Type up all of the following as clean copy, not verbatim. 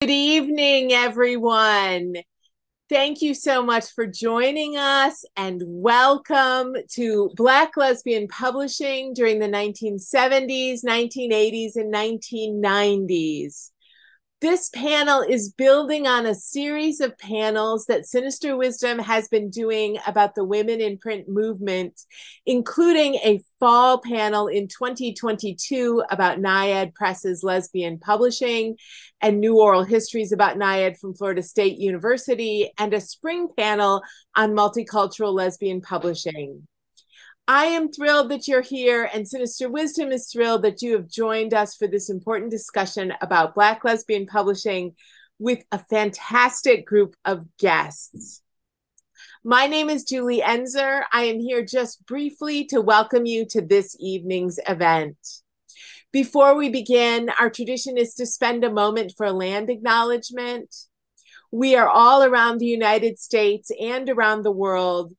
Good evening, everyone. Thank you so much for joining us and welcome to Black Lesbian Publishing during the 1970s, 1980s, and 1990s. This panel is building on a series of panels that Sinister Wisdom has been doing about the women in print movement, including a fall panel in 2022 about Naiad Press's lesbian publishing and new oral histories about Naiad from Florida State University, and a spring panel on multicultural lesbian publishing. I am thrilled that you're here, and Sinister Wisdom is thrilled that you have joined us for this important discussion about Black lesbian publishing with a fantastic group of guests. My name is Julie Enzer. I am here just briefly to welcome you to this evening's event. Before we begin, our tradition is to spend a moment for land acknowledgement. We are all around the United States and around the world,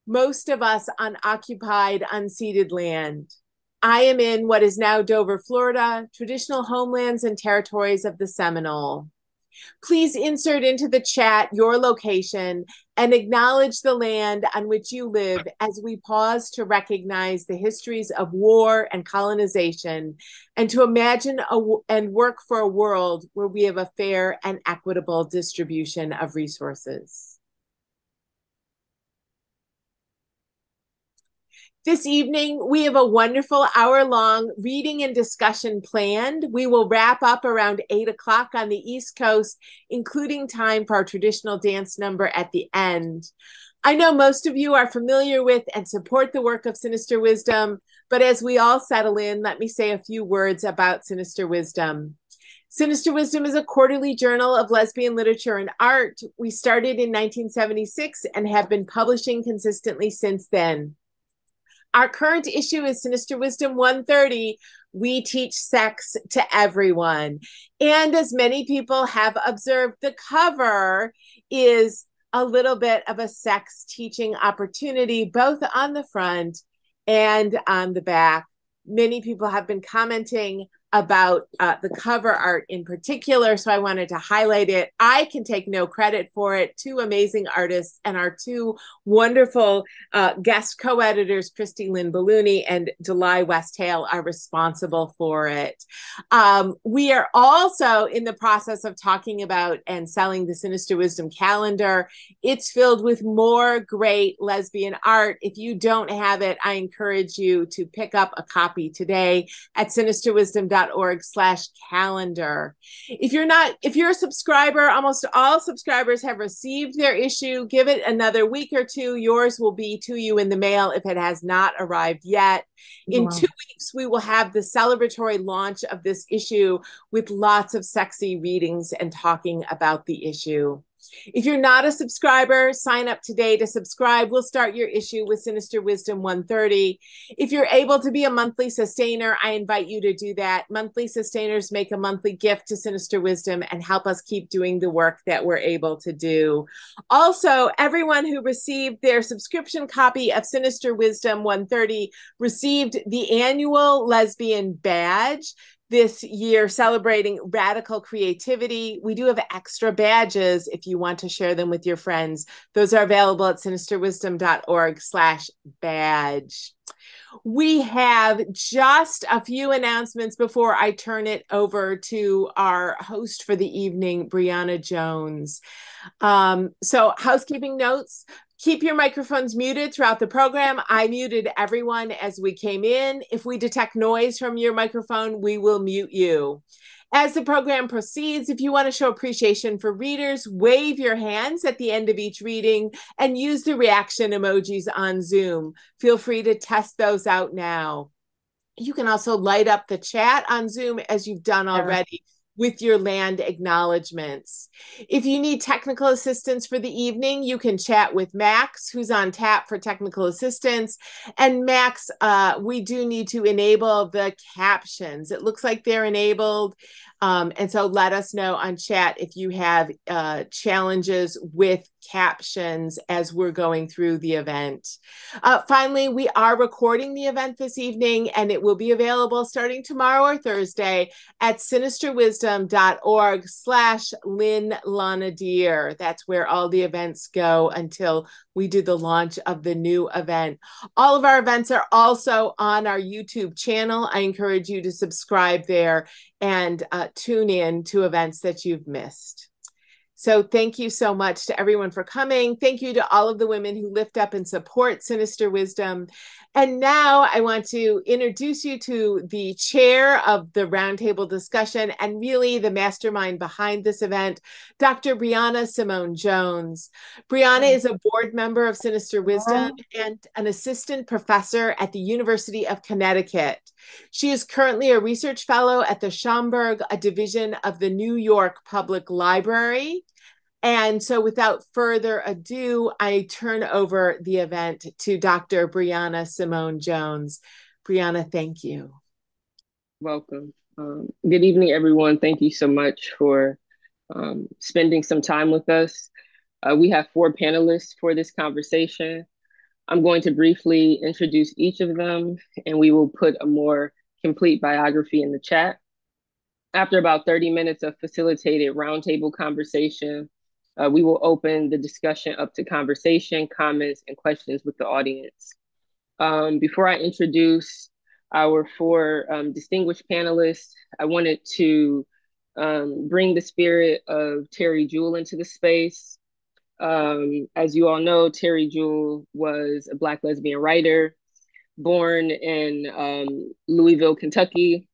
most of us on occupied, unceded land. I am in what is now Dover, Florida, traditional homelands and territories of the Seminole. Please insert into the chat your location and acknowledge the land on which you live as we pause to recognize the histories of war and colonization and to imagine and work for a world where we have a fair and equitable distribution of resources. This evening, we have a wonderful hour-long reading and discussion planned. We will wrap up around 8 o'clock on the East Coast, including time for our traditional dance number at the end. I know most of you are familiar with and support the work of Sinister Wisdom, but as we all settle in, let me say a few words about Sinister Wisdom. Sinister Wisdom is a quarterly journal of lesbian literature and art. We started in 1976 and have been publishing consistently since then. Our current issue is Sinister Wisdom 130. We teach sex to everyone. And as many people have observed, the cover is a little bit of a sex teaching opportunity, both on the front and on the back. Many people have been commenting about the cover art in particular, so I wanted to highlight it. I can take no credit for it. Two amazing artists and our two wonderful guest co-editors, Christy Lynn Ballooney and Delai Westhale, are responsible for it. We are also in the process of talking about and selling the Sinister Wisdom calendar. It's filled with more great lesbian art. If you don't have it, I encourage you to pick up a copy today at sinisterwisdom.org/calendar. If you're a subscriber, almost all subscribers have received their issue. Give it another week or two. Yours will be to you in the mail if it has not arrived yet. In 2 weeks, we will have the celebratory launch of this issue with lots of sexy readings and talking about the issue. If you're not a subscriber, sign up today to subscribe. We'll start your issue with Sinister Wisdom 130. If you're able to be a monthly sustainer, I invite you to do that. Monthly sustainers make a monthly gift to Sinister Wisdom and help us keep doing the work that we're able to do. Also, everyone who received their subscription copy of Sinister Wisdom 130 received the annual lesbian badge. This year, celebrating radical creativity. We do have extra badges if you want to share them with your friends. Those are available at sinisterwisdom.org/badge. We have just a few announcements before I turn it over to our host for the evening, Briona Jones. So housekeeping notes. Keep your microphones muted throughout the program. I muted everyone as we came in. If we detect noise from your microphone, we will mute you. As the program proceeds, if you want to show appreciation for readers, wave your hands at the end of each reading and use the reaction emojis on Zoom. Feel free to test those out now. You can also light up the chat on Zoom as you've done already with your land acknowledgements. If you need technical assistance for the evening, you can chat with Max, who's on tap for technical assistance. And Max, we do need to enable the captions. It looks like they're enabled. And so let us know on chat if you have challenges with captions as we're going through the event. Finally, we are recording the event this evening, and it will be available starting tomorrow or Thursday at sinisterwisdom.org/Lynn Lanadier. That's where all the events go until we do the launch of the new event. All of our events are also on our YouTube channel. I encourage you to subscribe there and tune in to events that you've missed. So thank you so much to everyone for coming. Thank you to all of the women who lift up and support Sinister Wisdom. And now I want to introduce you to the chair of the roundtable discussion and really the mastermind behind this event, Dr. Briona Simone Jones. Briona is a board member of Sinister Wisdom and an assistant professor at the University of Connecticut. She is currently a research fellow at the Schomburg, a division of the New York Public Library. And so without further ado, I turn over the event to Dr. Briona Simone Jones. Briona, thank you. Welcome. Good evening, everyone. Thank you so much for spending some time with us. We have 4 panelists for this conversation. I'm going to briefly introduce each of them, and we will put a more complete biography in the chat. After about 30 minutes of facilitated roundtable conversation, we will open the discussion up to conversation, comments, and questions with the audience. Before I introduce our 4 distinguished panelists, I wanted to bring the spirit of Terry Jewell into the space. As you all know, Terry Jewell was a Black lesbian writer born in Louisville, Kentucky.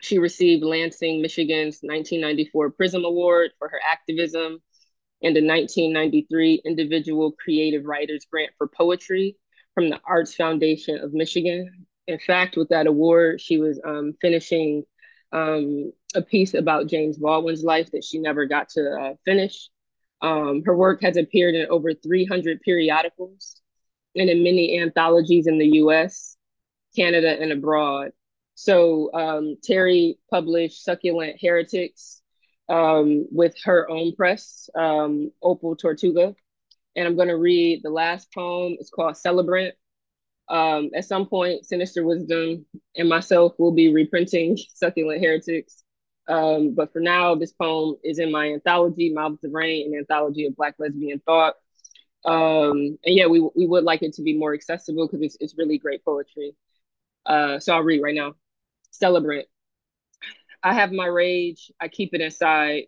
She received Lansing, Michigan's 1994 Prism Award for her activism and a 1993 Individual Creative Writers Grant for Poetry from the Arts Foundation of Michigan. In fact, with that award, she was finishing a piece about James Baldwin's life that she never got to finish. Her work has appeared in over 300 periodicals and in many anthologies in the US, Canada, and abroad. So Terry published Succulent Heretics with her own press, Opal Tortuga. And I'm going to read the last poem. It's called Celebrant. At some point, Sinister Wisdom and myself will be reprinting Succulent Heretics. But for now, this poem is in my anthology, Mouths of Rain, an anthology of Black lesbian thought. And yeah, we would like it to be more accessible because it's really great poetry. So I'll read right now. Celebrant. I have my rage, I keep it inside,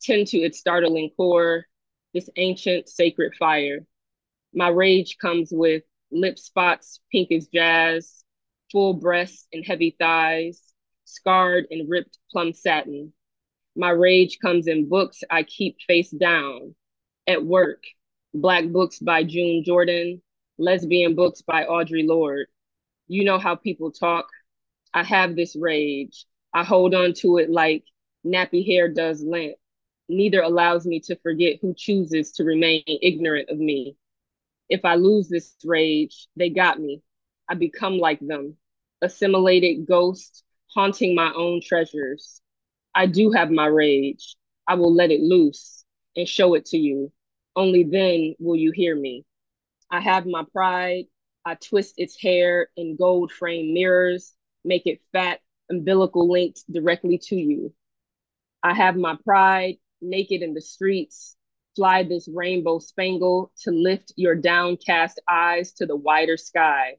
tend to its startling core, this ancient sacred fire. My rage comes with lip spots pink as jazz, full breasts and heavy thighs, scarred and ripped plum satin. My rage comes in books I keep face down. At work, Black books by June Jordan, lesbian books by Audre Lorde. You know how people talk. I have this rage. I hold on to it like nappy hair does lint. Neither allows me to forget who chooses to remain ignorant of me. If I lose this rage, they got me. I become like them, assimilated ghost, haunting my own treasures. I do have my rage. I will let it loose and show it to you. Only then will you hear me. I have my pride. I twist its hair in gold frame mirrors, make it fat, umbilical linked directly to you. I have my pride, naked in the streets, fly this rainbow spangle to lift your downcast eyes to the wider sky.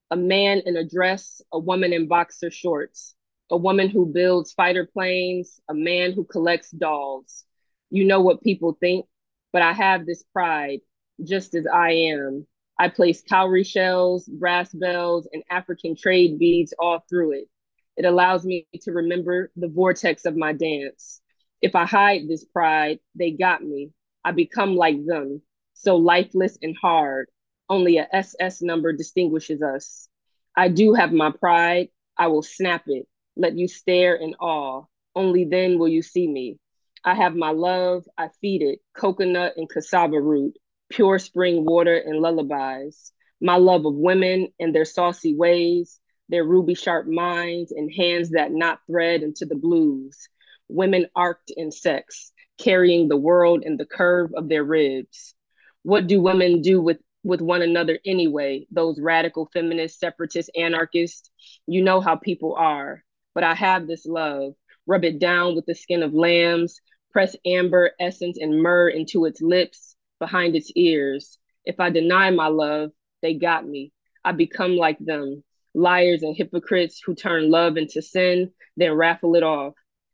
A man in a dress, a woman in boxer shorts, a woman who builds fighter planes, a man who collects dolls. You know what people think, but I have this pride, just as I am. I place cowrie shells, brass bells, and African trade beads all through it. It allows me to remember the vortex of my dance. If I hide this pride, they got me. I become like them, so lifeless and hard. Only a SS number distinguishes us. I do have my pride. I will snap it, let you stare in awe. Only then will you see me. I have my love. I feed it, coconut and cassava root, pure spring water and lullabies. My love of women and their saucy ways, their ruby sharp minds and hands that knot thread into the blues. Women arced in sex, carrying the world in the curve of their ribs. What do women do with one another anyway? Those radical feminists, separatists, anarchists. You know how people are. But I have this love. Rub it down with the skin of lambs, press amber, essence, and myrrh into its lips, behind its ears. If I deny my love, they got me. I become like them, liars and hypocrites who turn love into sin, then raffle it off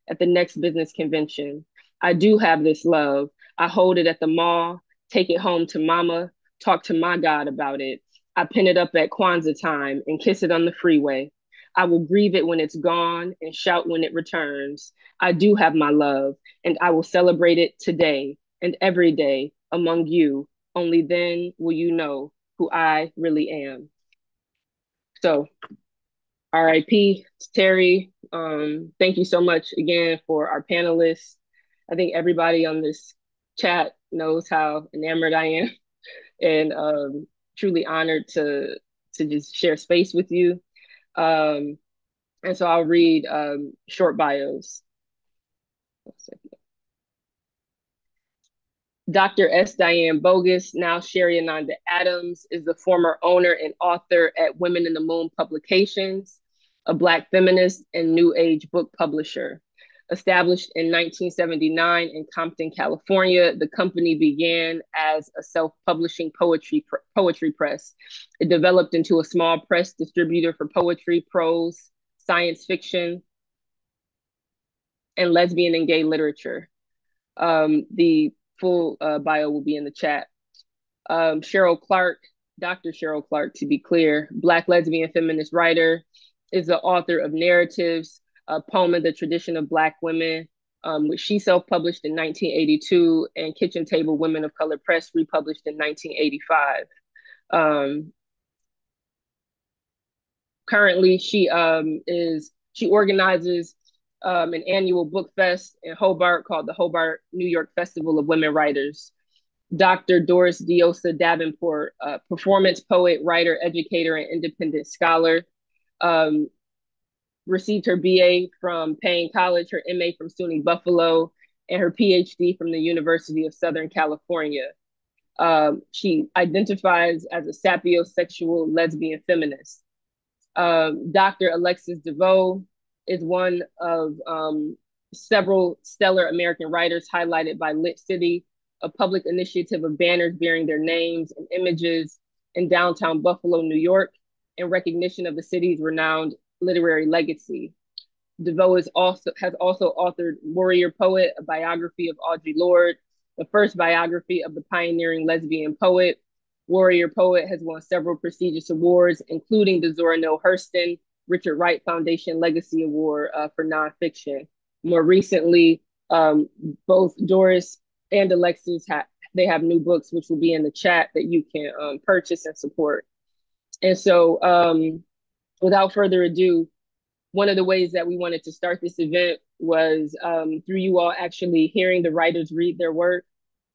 at the next business convention. I do have this love. I hold it at the mall, take it home to mama, talk to my God about it. I pin it up at Kwanzaa time and kiss it on the freeway. I will grieve it when it's gone and shout when it returns. I do have my love, and I will celebrate it today and every day among you. Only then will you know who I really am. So, RIP, Terry. Thank you so much again for our panelists. I think everybody on this chat knows how enamored I am and truly honored to just share space with you. And so I'll read short bios. Dr. S. Diane Bogus, now Sherry Ananda Adams, is the former owner and author at Women in the Moon Publications, a Black feminist and New Age book publisher. Established in 1979 in Compton, California, the company began as a self-publishing poetry press. It developed into a small press distributor for poetry, prose, science fiction, and lesbian and gay literature. The full bio will be in the chat. Cheryl Clark, Dr. Cheryl Clark, to be clear, Black lesbian feminist writer, is the author of Narratives, a poem in the tradition of Black women, which she self-published in 1982, and Kitchen Table Women of Color Press, republished in 1985. Currently, she organizes an annual book fest in Hobart called the Hobart New York Festival of Women Writers. Dr. Doris Diosa Davenport, performance poet, writer, educator, and independent scholar, received her BA from Payne College, her MA from SUNY Buffalo, and her PhD from the University of Southern California. She identifies as a sapiosexual lesbian feminist. Dr. Alexis DeVoe is one of several stellar American writers highlighted by Lit City, a public initiative of banners bearing their names and images in downtown Buffalo, New York, in recognition of the city's renowned literary legacy. DeVoe has also authored Warrior Poet, a biography of Audre Lorde, the first biography of the pioneering lesbian poet. Warrior Poet has won several prestigious awards, including the Zora Neale Hurston Richard Wright Foundation Legacy Award for nonfiction. More recently, both Doris and Alexis they have new books, which will be in the chat, that you can purchase and support. And so, without further ado, one of the ways that we wanted to start this event was through you all actually hearing the writers read their work.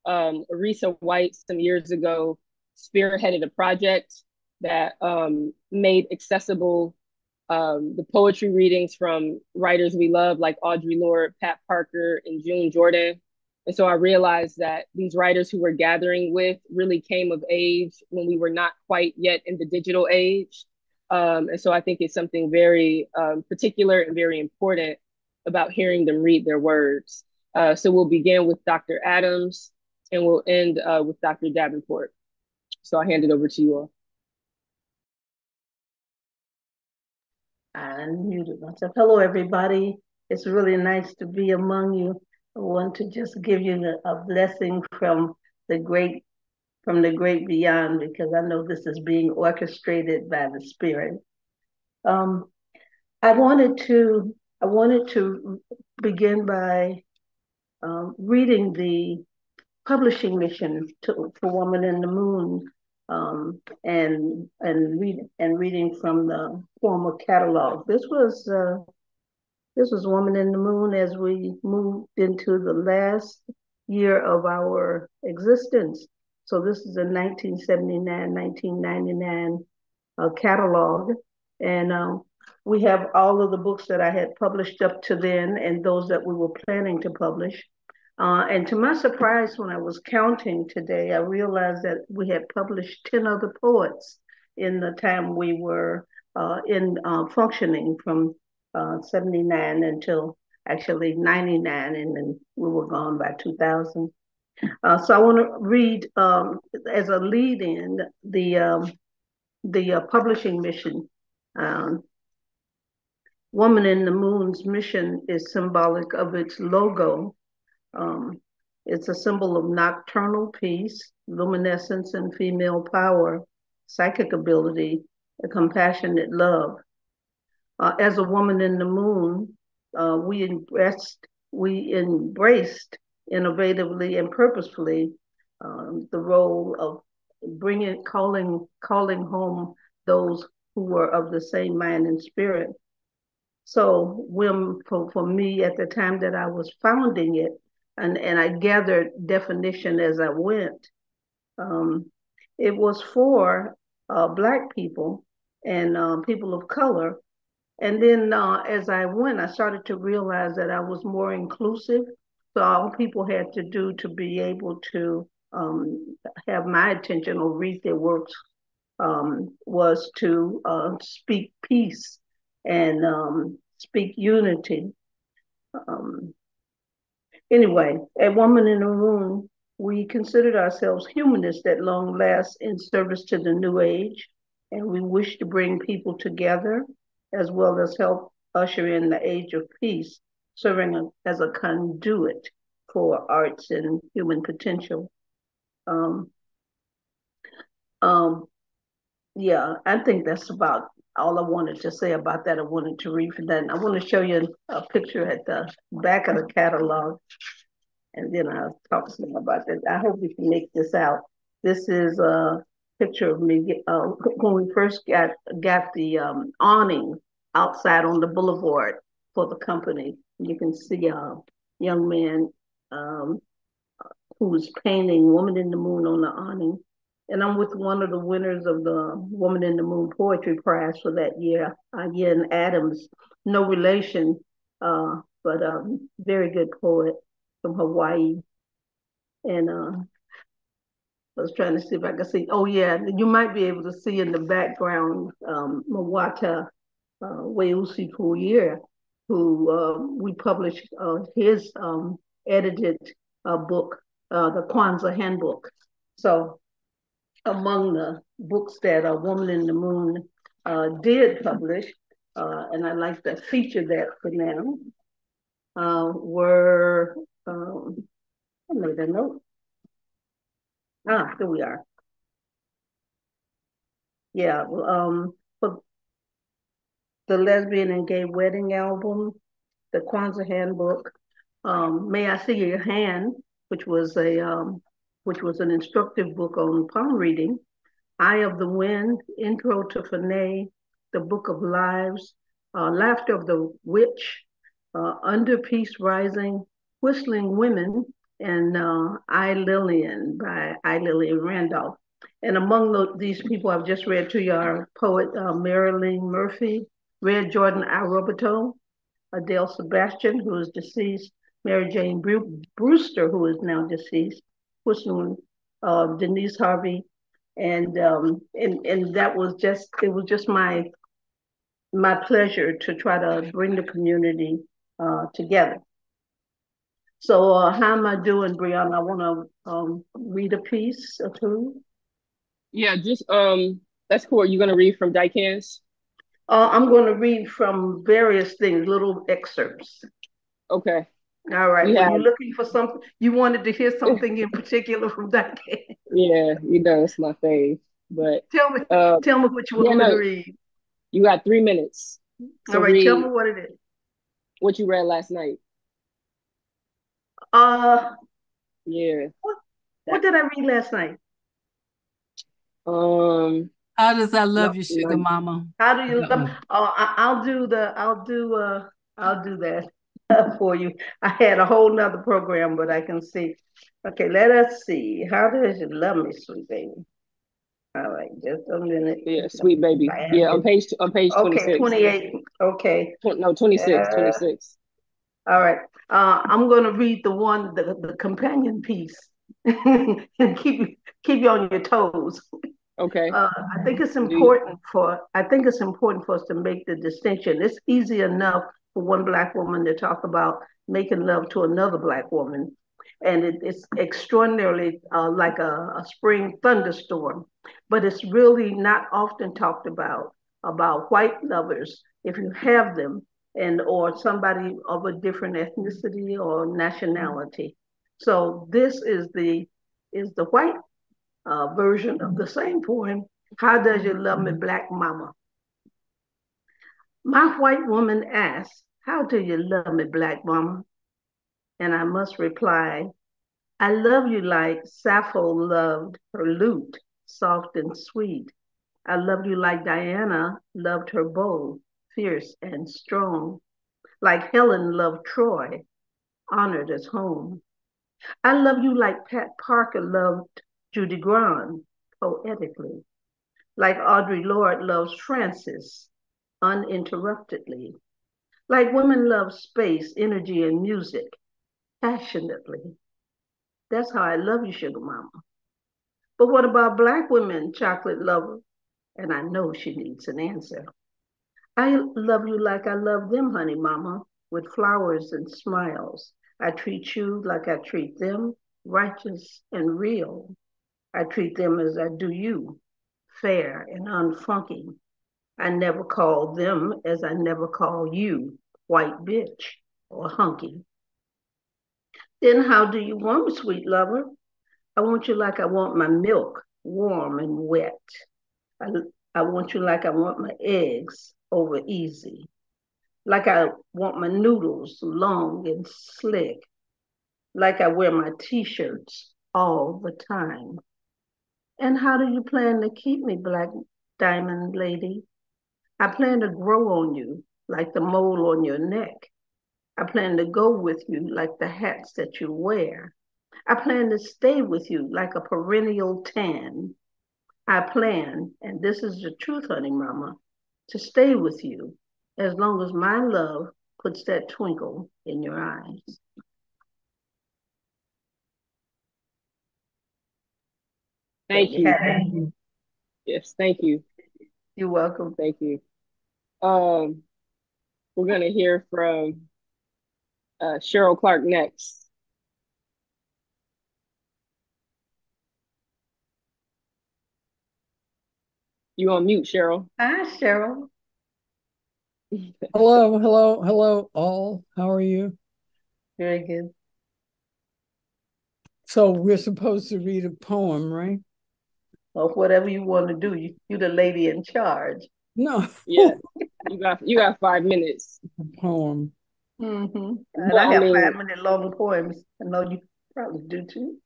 Arisa White, some years ago, spearheaded a project that made accessible the poetry readings from writers we love, like Audre Lorde, Pat Parker, and June Jordan. And so I realized that these writers who we're gathering with really came of age when we were not quite yet in the digital age. And so I think it's something very particular and very important about hearing them read their words. So we'll begin with Dr. Adams and we'll end with Dr. Davenport. So I'll hand it over to you all. I unmuted myself. Hello, everybody. It's really nice to be among you. I want to just give you a blessing from the great beyond, because I know this is being orchestrated by the Spirit. I wanted to begin by reading the publishing mission for Woman in the Moon, and reading from the former catalog. This was Woman in the Moon as we moved into the last year of our existence. So this is a 1979, 1999 catalog. And we have all of the books that I had published up to then and those that we were planning to publish. And to my surprise, when I was counting today, I realized that we had published 10 other poets in the time we were in functioning from 79 until actually 99, and then we were gone by 2000. So I want to read as a lead-in the publishing mission. Um, Woman in the Moon's mission is symbolic of its logo. Um, it's a symbol of nocturnal peace, luminescence, and female power, psychic ability, a compassionate love. As a woman in the moon, we embraced innovatively and purposefully the role of calling home those who were of the same mind and spirit. So when for me at the time that I was founding it, and I gathered definition as I went, um, it was for Black people and people of color. And then as I went, I started to realize that I was more inclusive. So all people had to do to be able to have my attention or read their works was to speak peace and speak unity. Um, anyway, at Woman in the Room, we considered ourselves humanists at long last in service to the new age, and we wish to bring people together as well as help usher in the age of peace, serving as a conduit for arts and human potential. Um, um, yeah, I think that's about all I wanted to say about that. I wanted to read from that. And I want to show you a picture at the back of the catalog, and then I'll talk some about that. I hope we can make this out. This is a picture of me when we first got the awning outside on the boulevard for the company. You can see a young man um, who was painting Woman in the Moon on the awning. And I'm with one of the winners of the Woman in the Moon Poetry Prize for that year, Ian Adams. No relation, but very good poet from Hawaii. And I was trying to see if I could see. Oh, yeah, you might be able to see in the background Mawata Weusi Puyer, who we published his edited book, the Kwanzaa Handbook. So among the books that A Woman in the Moon did publish, and I'd like to feature that for now, were, I made a note. Here we are. Yeah, for the Lesbian and Gay Wedding Album, the Kwanzaa Handbook, May I See Your Hand, which was an instructive book on palm reading, Eye of the Wind, Intro to Fanae, The Book of Lives, Laughter of the Witch, Under Peace Rising, Whistling Women, and I Lillian by I Lillian Randolph. And among these people I've just read to you are poet Marilyn Murphy, Red Jordan Arobato, Adele Sebastian, who is deceased, Mary Jane Brewster, who is now deceased, Whistling Denise Harvey, and that was just my pleasure to try to bring the community together. So how am I doing, Briona? I want to read a piece or two. Yeah, just that's cool. Are you gonna read from Dykens? I'm going to read from various things, little excerpts. Okay. All right. Were you looking for something? You wanted to hear something in particular from Dykens? Yeah, it's my fave. But tell me what you want me to read. You got 3 minutes. So all right, tell me what it is. What you read last night? Yeah. What did I read last night? How does I love you, sugar mama? How do you love? Oh, I'll do that for you. I had a whole nother program, but I can see. Okay, let us see. How does you love me, sweet baby? All right, just a minute. Yeah, Sweet Baby. Yeah, on page okay, 26. 28. Okay. No, 26, 26. All right. I'm going to read the companion piece, and keep you on your toes. Okay. I think it's important for us to make the distinction. It's easy enough for one Black woman to talk about making love to another Black woman, and it's extraordinarily like a spring thunderstorm. But it's really not often talked about white lovers, if you have them, and or somebody of a different ethnicity or nationality. So this is the white version of the same poem. How does you love me, Black Mama? My white woman asks, how do you love me, Black Mama? And I must reply, I love you like Sappho loved her lute, soft and sweet. I love you like Diana loved her bow, fierce and strong. Like Helen loved Troy, honored as home. I love you like Pat Parker loved Judy Grant, poetically. Like Audre Lorde loves Francis, uninterruptedly. Like women love space, energy, and music, passionately. That's how I love you, Sugar Mama. But what about Black women, Chocolate Lover? And I know she needs an answer. I love you like I love them, honey mama, with flowers and smiles. I treat you like I treat them, righteous and real. I treat them as I do you, fair and unfunky. I never call them as I never call you, white bitch or hunky. Then how do you want me, sweet lover? I want you like I want my milk, warm and wet. I, I want you like I want my eggs, over easy. Like I want my noodles long and slick. Like I wear my t-shirts all the time. And how do you plan to keep me, Black Diamond Lady? I plan to grow on you like the mole on your neck. I plan to go with you like the hats that you wear. I plan to stay with you like a perennial tan. I plan, and this is the truth, honey mama, to stay with you as long as my love puts that twinkle in your eyes. Thank you. Yes, thank you. You're welcome. Thank you. We're gonna hear from Cheryl Clark next. You on mute, Cheryl. Hi, Cheryl. Hello, all. How are you? Very good. So we're supposed to read a poem, right? Or whatever you want to do. You're the lady in charge. No. Yeah, you got 5 minutes. A poem. Mm-hmm. And I have 5-minute long poems. I know you probably do too.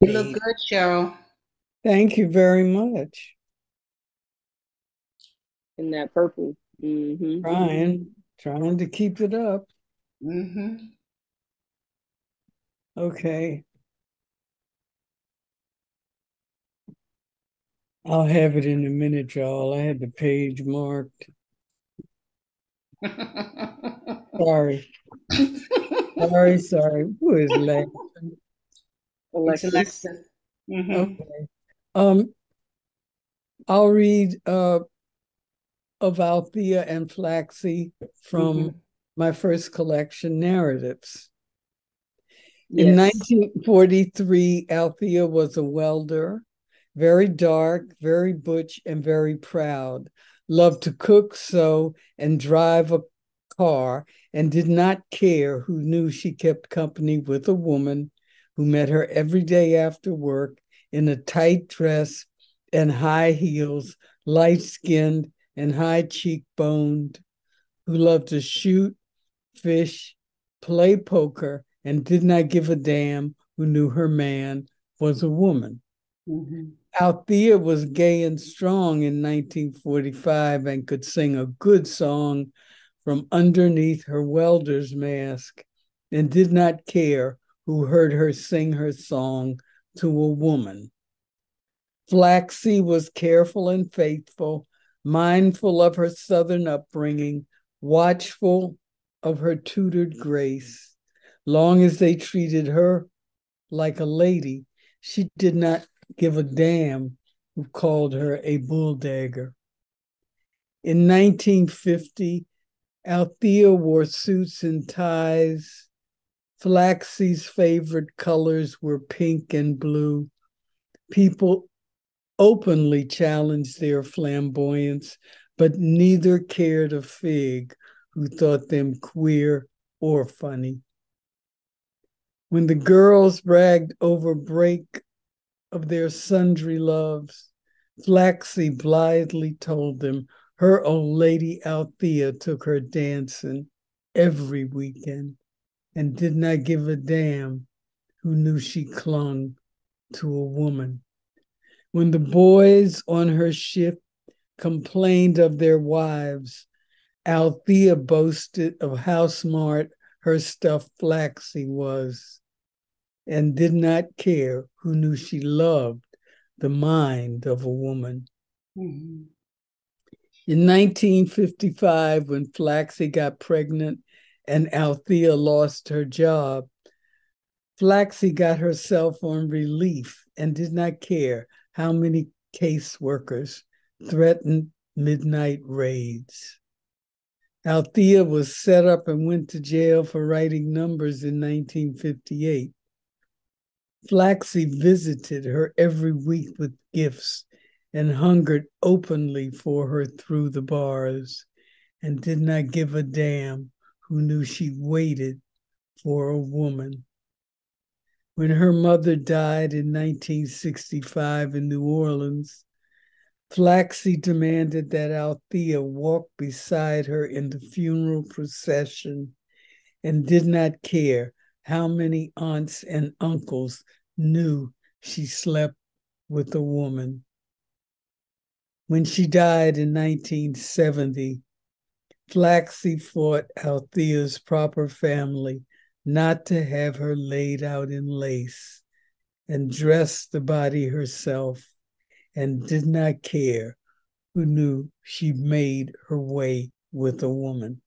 You look good, Cheryl. Thank you very much. In that purple. Mm-hmm. Trying to keep it up. Mm-hmm. Okay. I'll have it in a minute, y'all. I had the page marked. Sorry. Sorry. Who is laughing? Alexis. Mm-hmm. Okay. I'll read of Althea and Flaxie from my first collection, Narratives. Yes. In 1943, Althea was a welder, very dark, very butch, and very proud. Loved to cook, sew, and drive a car, and did not care who knew she kept company with a woman who met her every day after work in a tight dress and high heels, light-skinned and high-cheekboned, who loved to shoot, fish, play poker, and did not give a damn who knew her man was a woman. Mm-hmm. Althea was gay and strong in 1945 and could sing a good song from underneath her welder's mask and did not care who heard her sing her song to a woman. Flaxie was careful and faithful, mindful of her Southern upbringing, watchful of her tutored grace. Long as they treated her like a lady, she did not give a damn who called her a bulldagger. In 1950, Althea wore suits and ties. Flaxie's favorite colors were pink and blue. People openly challenged their flamboyance, but neither cared a fig who thought them queer or funny. When the girls bragged over break of their sundry loves, Flaxie blithely told them her old lady Althea took her dancing every weekend and did not give a damn who knew she clung to a woman. When the boys on her ship complained of their wives, Althea boasted of how smart her stuffed Flaxie was and did not care who knew she loved the mind of a woman. Mm-hmm. In 1955, when Flaxie got pregnant and Althea lost her job, Flaxie got herself on relief and did not care how many caseworkers threatened midnight raids. Althea was set up and went to jail for writing numbers in 1958. Flaxie visited her every week with gifts and hungered openly for her through the bars and did not give a damn who knew she waited for a woman. When her mother died in 1965 in New Orleans, Flaxie demanded that Althea walk beside her in the funeral procession and did not care how many aunts and uncles knew she slept with a woman. When she died in 1970, Flaxie fought Althea's proper family not to have her laid out in lace and dressed the body herself and did not care who knew she made her way with a woman.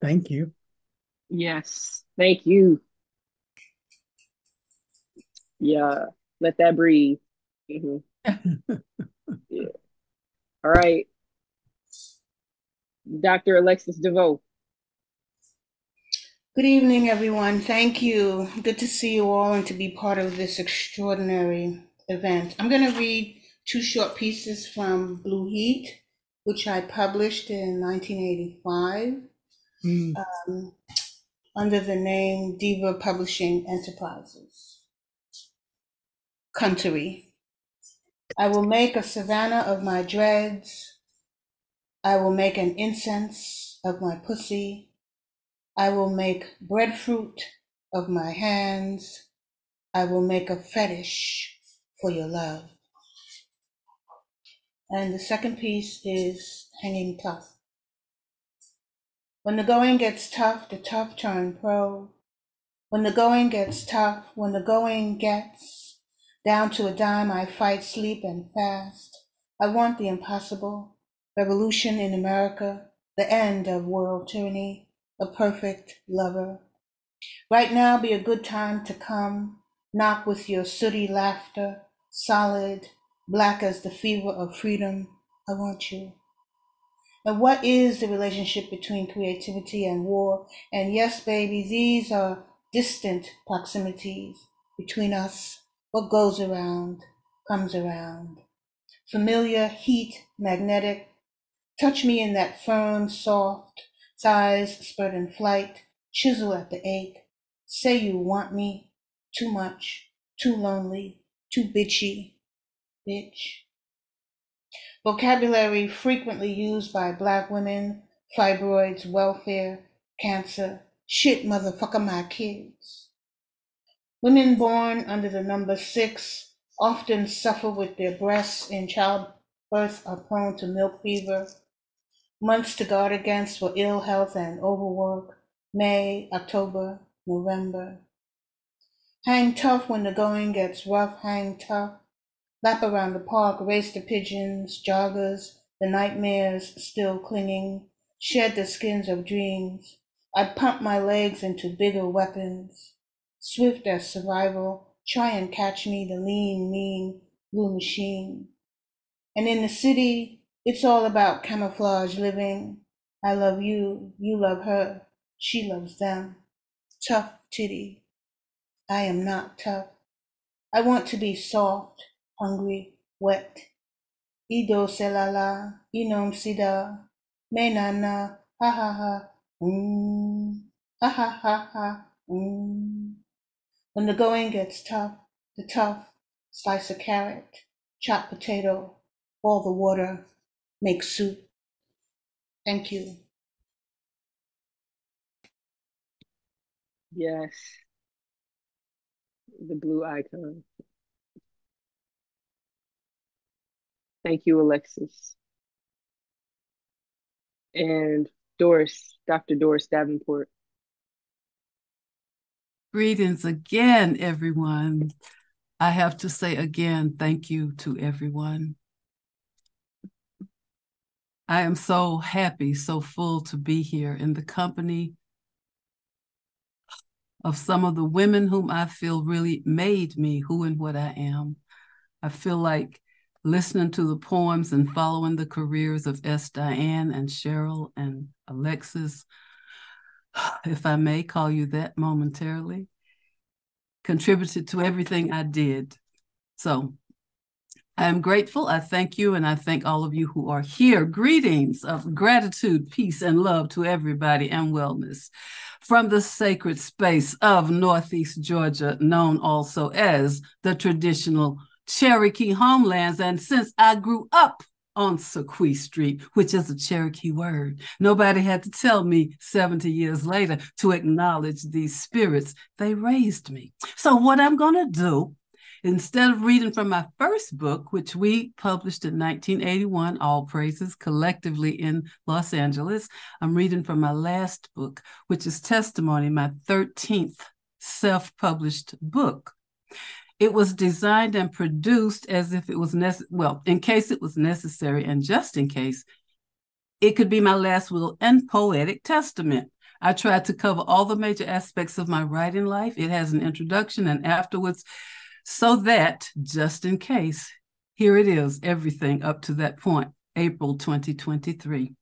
Thank you. Yes, thank you. Yeah, let that breathe. Mm-hmm. Yeah. All right. Dr. Alexis DeVoe. Good evening, everyone. Thank you. Good to see you all and to be part of this extraordinary event. I'm going to read two short pieces from Blue Heat, which I published in 1985 under the name Diva Publishing Enterprises. Country. I will make a savanna of my dreads. I will make an incense of my pussy. I will make breadfruit of my hands. I will make a fetish for your love. And the second piece is Hanging Tough. When the going gets tough, the tough turn pro. When the going gets tough, when the going gets down to a dime, I fight, sleep, and fast. I want the impossible, revolution in America, the end of world tyranny, a perfect lover. Right now be a good time to come, knock with your sooty laughter, solid, black as the fever of freedom. I want you. And what is the relationship between creativity and war? And yes, baby, these are distant proximities between us. What goes around comes around. Familiar, heat, magnetic. Touch me in that firm, soft, thighs spurt in flight, chisel at the ache. Say you want me, too much, too lonely, too bitchy, bitch. Vocabulary frequently used by Black women, fibroids, welfare, cancer, shit, motherfucker, my kids. Women born under the number 6 often suffer with their breasts in childbirth, are prone to milk fever. Months to guard against for ill health and overwork, May, October, November. Hang tough when the going gets rough, hang tough. Lap around the park, race the pigeons, joggers, the nightmares still clinging, shed the skins of dreams. I pump my legs into bigger weapons. Swift as survival, try and catch me, the lean, mean blue machine. And in the city, it's all about camouflage living. I love you, you love her, she loves them. Tough titty. I am not tough. I want to be soft, hungry, wet. Ido selala, inom sida, menana, ha ha ha, ha ha ha ha, When the going gets tough, the tough, slice a carrot, chop potato, boil the water, make soup. Thank you. Yes, the blue icon. Thank you, Alexis. And Doris, Dr. Doris Davenport. Greetings again, everyone. I have to say again, thank you to everyone. I am so happy, so full to be here in the company of some of the women whom I feel really made me who and what I am. I feel like listening to the poems and following the careers of S. Diane and Cheryl and Alexis, if I may call you that momentarily, contributed to everything I did. So I am grateful. I thank you, and I thank all of you who are here. Greetings of gratitude, peace, and love to everybody, and wellness from the sacred space of Northeast Georgia, known also as the traditional Cherokee homelands. And since I grew up on Sequoia Street, which is a Cherokee word, nobody had to tell me 70 years later to acknowledge these spirits. They raised me. So what I'm going to do, instead of reading from my first book, which we published in 1981, All Praises, collectively in Los Angeles, I'm reading from my last book, which is Testimony, my 13th self-published book. It was designed and produced as if it was in case it was necessary, and just in case, it could be my last will and poetic testament. I tried to cover all the major aspects of my writing life. It has an introduction and afterwards, so that, just in case, here it is, everything up to that point, April 2023.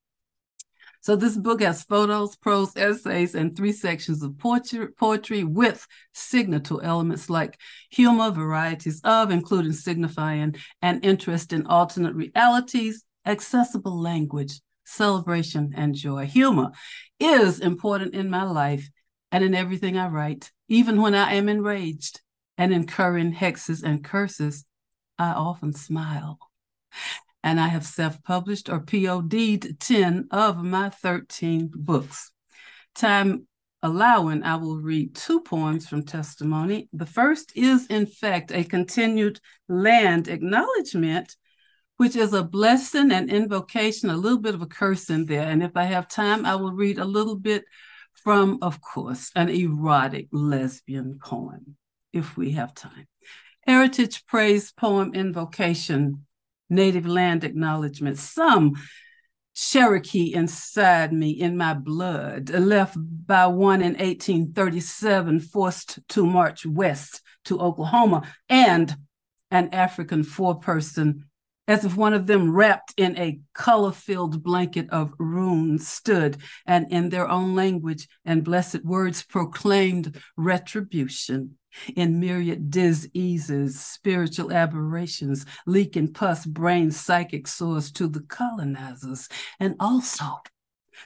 So this book has photos, prose, essays, and 3 sections of poetry with signature elements like humor, varieties of, including signifying an interest in alternate realities, accessible language, celebration, and joy. Humor is important in my life and in everything I write, even when I am enraged and incurring hexes and curses, I often smile. And I have self-published or POD'd 10 of my 13 books. Time allowing, I will read 2 poems from Testimony. The first is, in fact, a continued land acknowledgement, which is a blessing and invocation, a little bit of a curse in there. And if I have time, I will read a little bit from, of course, an erotic lesbian poem, if we have time. Heritage Praise Poem Invocation, Native Land Acknowledgement. Some Cherokee inside me, in my blood, left by one in 1837, forced to march west to Oklahoma, and an African 4-person, as if one of them wrapped in a color-filled blanket of runes stood and in their own language and blessed words proclaimed retribution in myriad diseases, spiritual aberrations, leaking pus, brain, psychic sores to the colonizers. And also,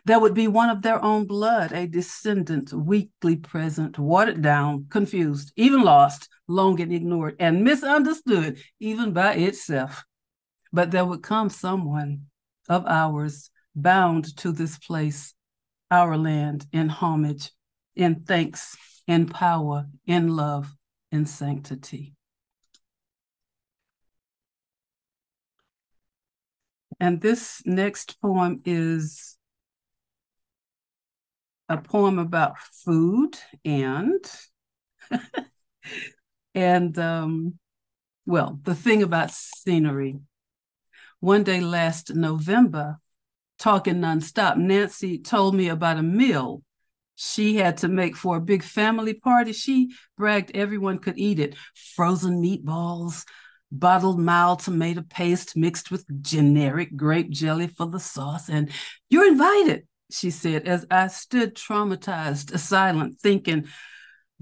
there would be one of their own blood, a descendant, weakly present, watered down, confused, even lost, long and ignored, and misunderstood, even by itself. But there would come someone of ours, bound to this place, our land, in homage, in thanks, in power, in love, in sanctity. And this next poem is a poem about food and well, the thing about scenery. One day last November, talking nonstop, Nancy told me about a meal she had to make for a big family party. She bragged everyone could eat it. Frozen meatballs, bottled mild tomato paste mixed with generic grape jelly for the sauce. And you're invited, she said, as I stood traumatized, silent, thinking,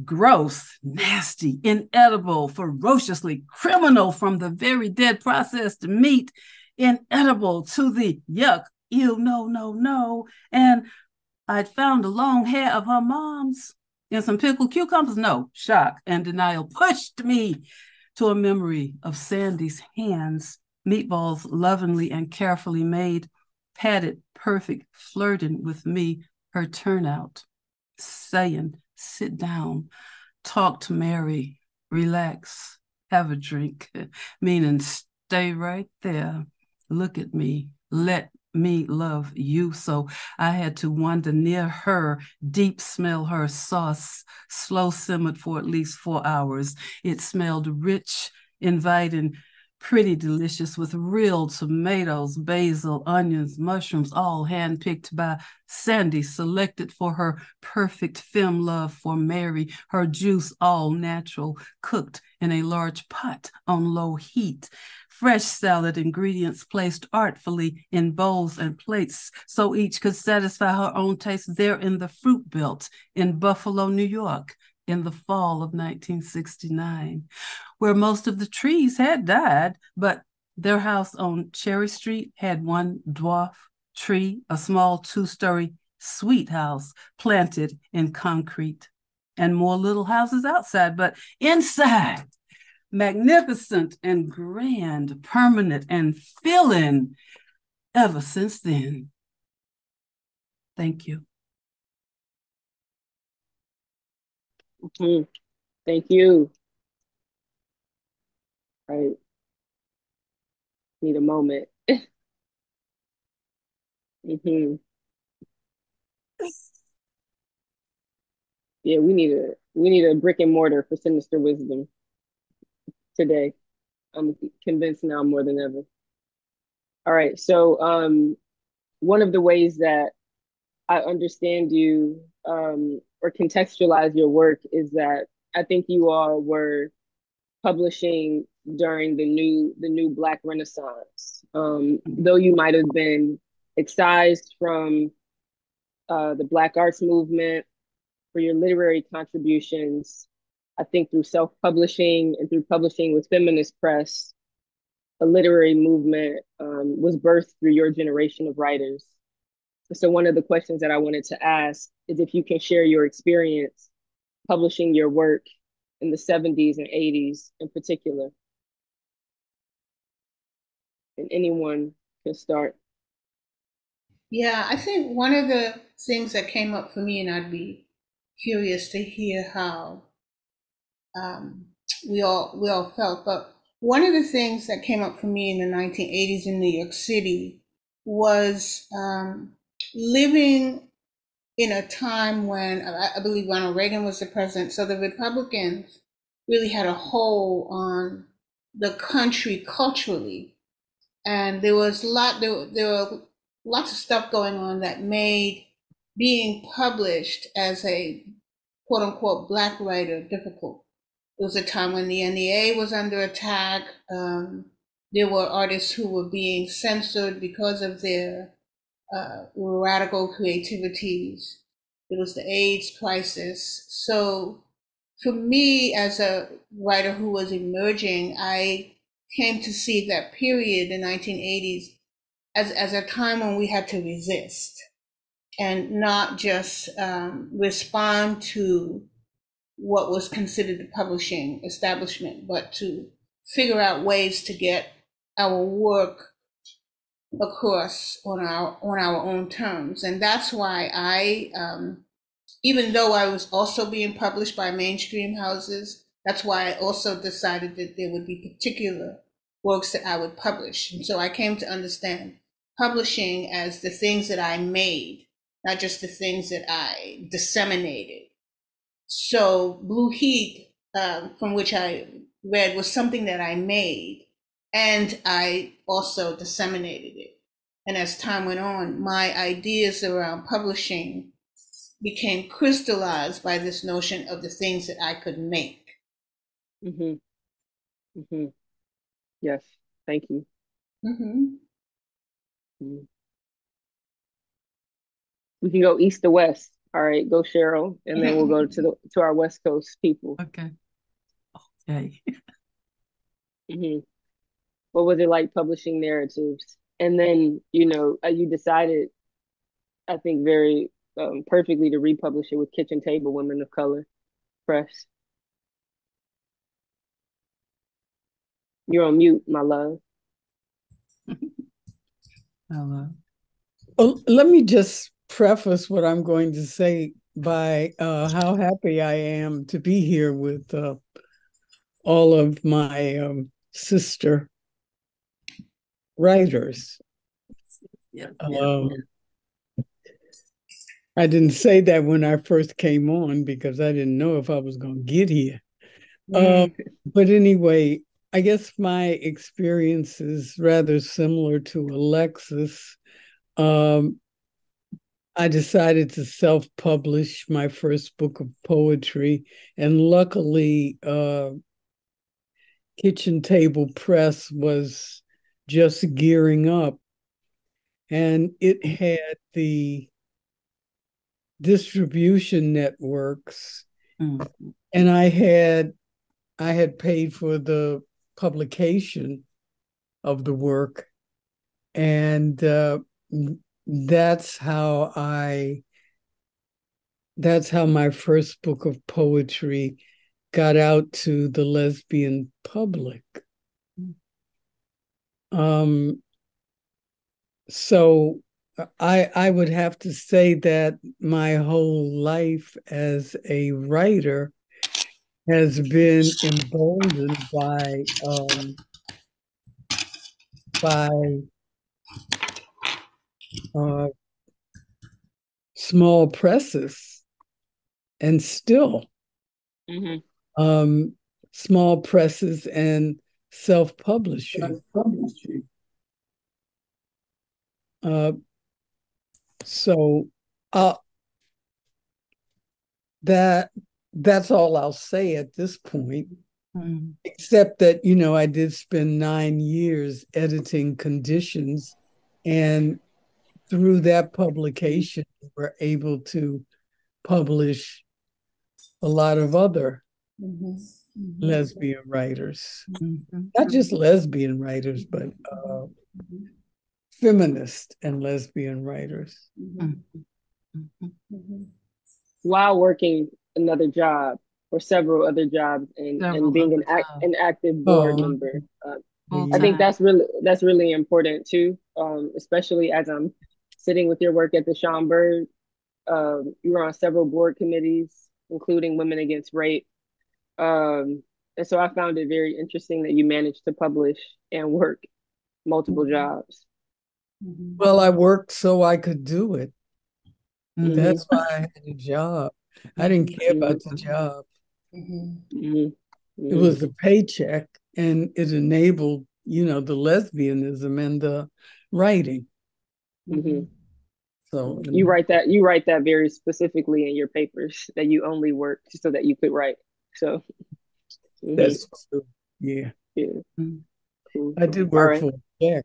gross, nasty, inedible, ferociously criminal, from the very dead processed meat, inedible to the yuck, ew, no, no, no. And I'd found a long hair of her mom's and some pickled cucumbers. No, shock and denial pushed me to a memory of Sandy's hands, meatballs lovingly and carefully made, patted, perfect, flirting with me, her turnout, saying, sit down, talk to Mary, relax, have a drink, meaning stay right there, look at me, let me love you. So I had to wander near her, deep smell her sauce, slow simmered for at least 4 hours. It smelled rich, inviting, pretty delicious, with real tomatoes, basil, onions, mushrooms, all hand-picked by Sandy, selected for her perfect femme love for Mary, her juice all natural, cooked in a large pot on low heat. Fresh salad ingredients placed artfully in bowls and plates so each could satisfy her own taste there in the fruit belt in Buffalo, New York, in the fall of 1969, where most of the trees had died, but their house on Cherry Street had one dwarf tree, a small 2-story sweet house planted in concrete, and more little houses outside, but inside, magnificent and grand, permanent and filling ever since then. Thank you. Mm-hmm. Thank you. Right. Need a moment. Mm-hmm. Yeah, we need a brick and mortar for Sinister Wisdom today. I'm convinced now more than ever. All right, so one of the ways that I understand you or contextualize your work is that I think you all were publishing during the new Black Renaissance. Though you might have been excised from the Black arts movement for your literary contributions, I think through self-publishing and through publishing with feminist press, a literary movement was birthed through your generation of writers. So one of the questions that I wanted to ask is if you can share your experience publishing your work in the 70s and 80s in particular. And anyone can start. Yeah, I think one of the things that came up for me, and I'd be curious to hear how we all felt, but one of the things that came up for me in the 1980s in New York City was living in a time when I believe Ronald Reagan was the president, so the Republicans really had a hold on the country culturally, and there were lots of stuff going on that made being published as a quote unquote Black writer difficult. It was a time when the NEA was under attack. There were artists who were being censored because of their radical creativities. There was the AIDS crisis. So for me, as a writer who was emerging, I came to see that period, the 1980s, as a time when we had to resist and not just respond to what was considered the publishing establishment, but to figure out ways to get our work across on our own terms. And that's why I, even though I was also being published by mainstream houses, that's why I also decided that there would be particular works that I would publish. And so I came to understand publishing as the things that I made not just the things that I disseminated. So Blue Heat, from which I read, was something that I made, and I also disseminated it. And as time went on, my ideas around publishing became crystallized by this notion of the things that I could make. Mm-hmm. Mm-hmm. Yes, thank you. Mm-hmm. Mm-hmm. We can go east to west. All right, go Cheryl, and then we'll go to our West Coast people. Okay. Okay. Mm-hmm. What was it like publishing narratives? And then, you decided, I think, very perfectly to republish it with Kitchen Table Women of Color Press. You're on mute, my love. Hello. Oh, let me just preface what I'm going to say by how happy I am to be here with all of my sister writers. Yeah. I didn't say that when I first came on because I didn't know if I was going to get here. But anyway, I guess my experience is rather similar to Alexis. I decided to self-publish my first book of poetry, and luckily, Kitchen Table Press was just gearing up, and it had the distribution networks, and I had paid for the publication of the work, and that's how my first book of poetry got out to the lesbian public. So I would have to say that my whole life as a writer has been emboldened by small presses, and still small presses and self-publishing. So that's all I'll say at this point, except that, I did spend 9 years editing Conditions, and through that publication, we were able to publish a lot of other lesbian writers. Not just lesbian writers, but feminist and lesbian writers. While working another job or several other jobs and being an active board member. I think that's really important too, especially as I'm sitting with your work at the Schomburg. You were on several board committees, including Women Against Rape. And so I found it very interesting that you managed to publish and work multiple jobs. Well, I worked so I could do it. That's why I had a job. I didn't care about the job. It was the paycheck, and it enabled, the lesbianism and the writing. So you write that very specifically in your papers, that you only worked so that you could write. So that's true. Yeah. Cool. I did work for a check.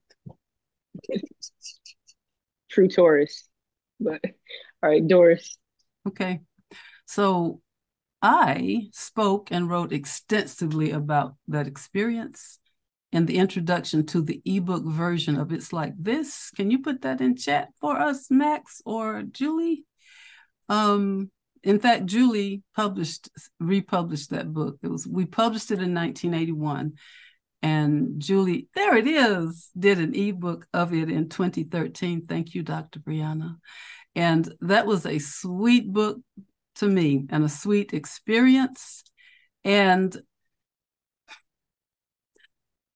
True Taurus. But all right, Doris. Okay. So I spoke and wrote extensively about that experience in the introduction to the ebook version of It's Like This. Can you put that in chat for us, Max or Julie? In fact, Julie republished that book. We published it in 1981. And Julie, there it is, did an ebook of it in 2013. Thank you, Dr. Briona. And that was a sweet book to me and a sweet experience. And